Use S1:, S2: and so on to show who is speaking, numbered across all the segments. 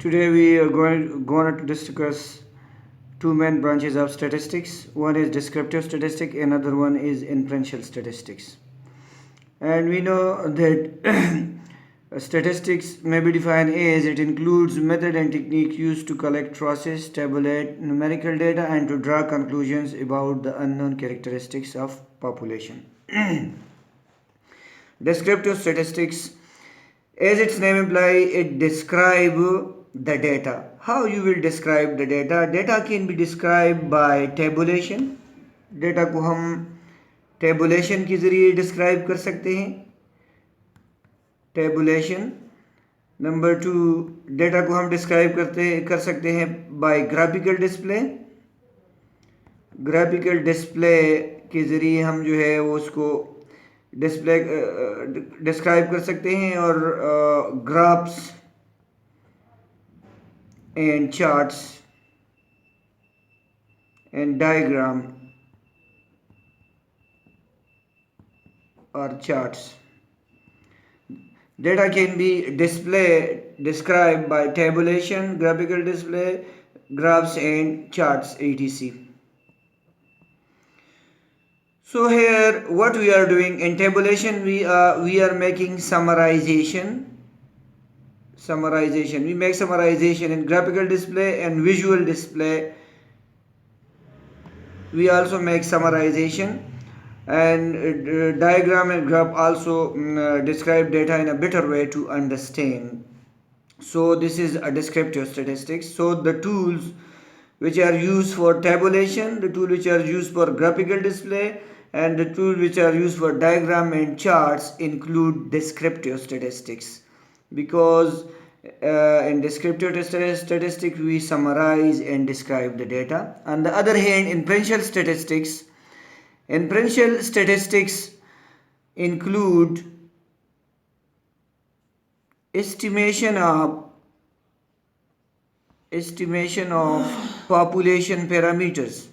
S1: Today we are going to discuss two main branches of statistics. One is descriptive statistics, another one is inferential statistics. And we know that statistics may be defined as it includes method and technique used to collect traces, tabulate numerical data, and to draw conclusions about the unknown characteristics of population. Descriptive statistics, as its name implies, it describe the data. How you will describe the data? Data can be described by tabulation. Data को हम tabulation के ज़रिए describe कर सकते हैं, tabulation. Number 2, data को हम describe कर सकते हैं by graphical display. Graphical display के ज़रिए हम जो है वो उसको डिस्प्ले डिस्क्राइब कर सकते हैं. और graphs and charts and diagram or charts. Data can be described by tabulation, graphical display, graphs and charts, etc. So here what we are doing in tabulation, we are making summarization. We make summarization in graphical display and visual display. We also make summarization. And diagram and graph also describe data in a better way to understand. So this is a descriptive statistics. So the tools which are used for tabulation, the tools which are used for graphical display, and the tools which are used for diagram and charts include descriptive statistics, because in descriptive statistics we summarize and describe the data. On the other hand, inferential statistics include estimation of population parameters.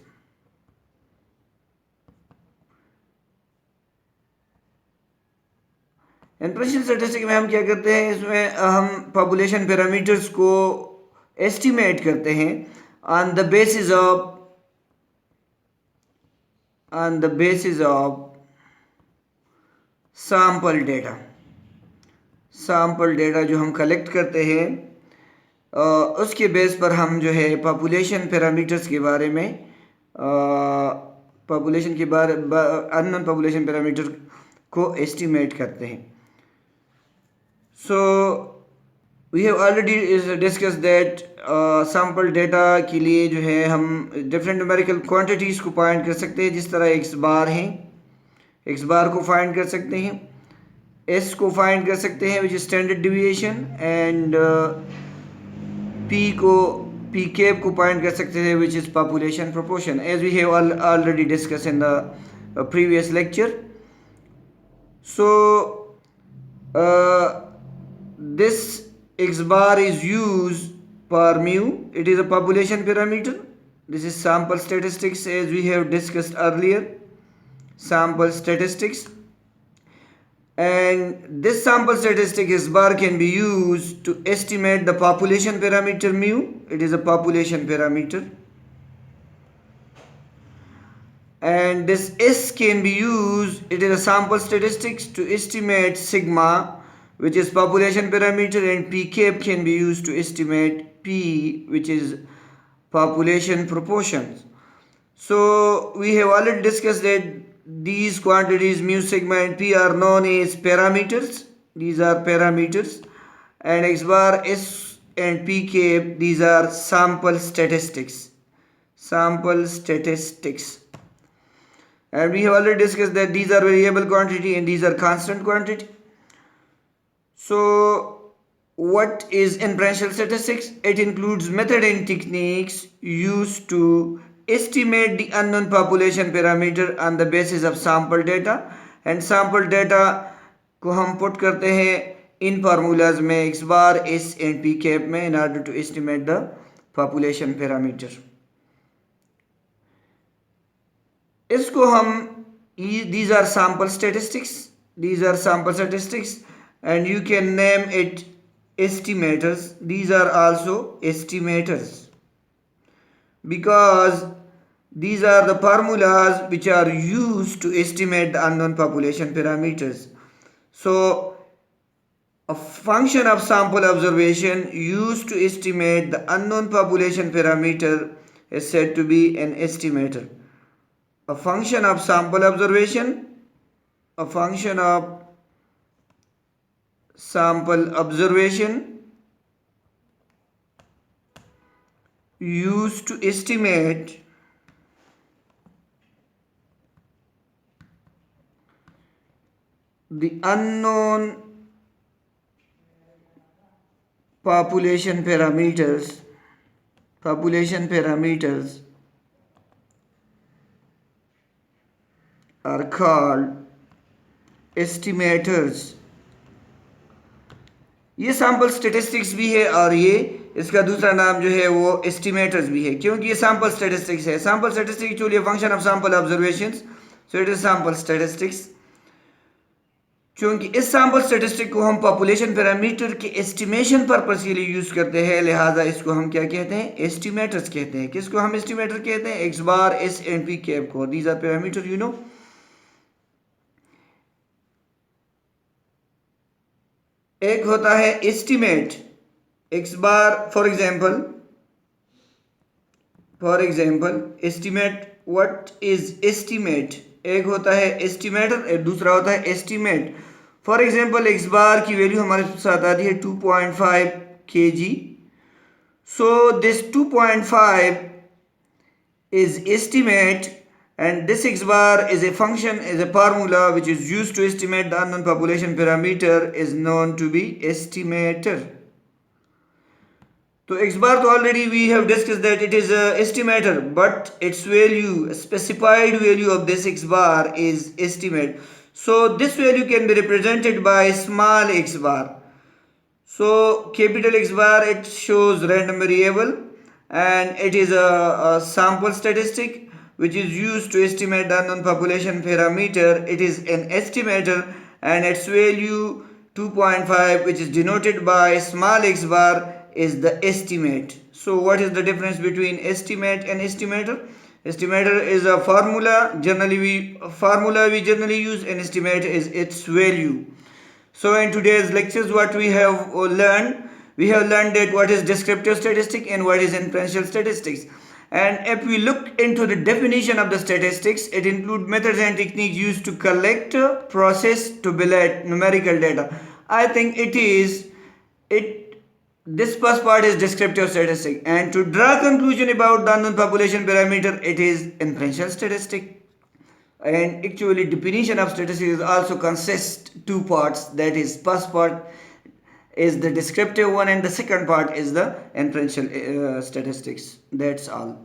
S1: Inferential statistics में हम क्या करते हैं, इसमें हम population parameters को estimate करते हैं on the basis of sample data जो हम कलेक्ट करते हैं, उसके बेस पर हम जो है पॉपुलेशन पैरामीटर्स के बारे में अननोन पॉपुलेशन पैरामीटर को एस्टिमेट करते हैं. So we have already discussed that sample data के लिए जो है हम different numerical quantities को फाइंड कर सकते हैं. जिस तरह x बार है, x बार को फाइंड कर सकते हैं, s को फाइंड कर सकते हैं which is standard deviation, and p cap को फाइंड कर सकते हैं which is population proportion, as we have already discussed in the previous lecture. So this x bar is used per mu. It is a population parameter. This is sample statistics, as we have discussed earlier. Sample statistics, and this sample statistic x bar can be used to estimate the population parameter mu. It is a population parameter. And this s can be used, it is a sample statistics, to estimate sigma, which is population parameter, and p cap can be used to estimate p, which is population proportions. So we have already discussed that these quantities mu, sigma and p are known as parameters. These are parameters. And x bar, s and p cap, these are sample statistics. And we have already discussed that these are variable quantity and these are constant quantity. So what is inferential statistics? It includes method and techniques used to estimate the unknown population parameter on the basis of sample data. And sample data को हम put करते हैं इन formulas में x bar, s and p cap में, in order to estimate the population parameter. इसको हम, these are sample statistics, and you can name it estimators. These are also estimators because these are the formulas which are used to estimate the unknown population parameters. So a function of sample observation used to estimate the unknown population parameter is said to be an estimator. A function of sample observation, a function of sample observation used to estimate the unknown population parameters are called estimators. ये sample statistics भी है और ये इसका दूसरा नाम जो है वो एस्टिमेटर्स भी है, क्योंकि ये सैम्पल स्टेटिस्टिक्स है. Sample statistics actually function of sample observations, so it is sample statistics. क्योंकि इस सैम्पल स्टेटिस्टिक को हम पॉपुलेशन पैरामीटर के एस्टिमेशन पर्पस के लिए यूज करते हैं, लिहाजा इसको हम क्या कहते हैं, एस्टिमेटर्स कहते हैं. किसको हम एस्टिमेटर कहते हैं, X bar, S and P cap को. These are parameter you know. एक होता है estimate X bar. For example estimate. What is estimate? एक होता है एस्टिमेटर, दूसरा होता है estimate. For example X bar की वैल्यू हमारे साथ आती है 2.5 kg. So this 2.5 is estimate, and this x bar is a function, is a formula which is used to estimate the unknown population parameter is known to be estimator. So x bar, so already we have discussed that it is a estimator, but its value, specified value of this x bar is estimate. So this value can be represented by small x bar. So capital X bar, it shows random variable and it is a sample statistic which is used to estimate the unknown population parameter. It is an estimator and its value 2.5, which is denoted by small x bar, is the estimate. So what is the difference between estimate and estimator? Estimator is a formula, we generally use, and estimate is its value. So in today's lectures, what we have learned that what is descriptive statistic and what is inferential statistics. And if we look into the definition of the statistics, it includes methods and techniques used to collect, process, to build numerical data. I think this first part is descriptive statistic, and to draw conclusion about the unknown population parameter, it is inferential statistic. And actually definition of statistics also consists two parts, that is first part is the descriptive one and the second part is the inferential statistics. That's all.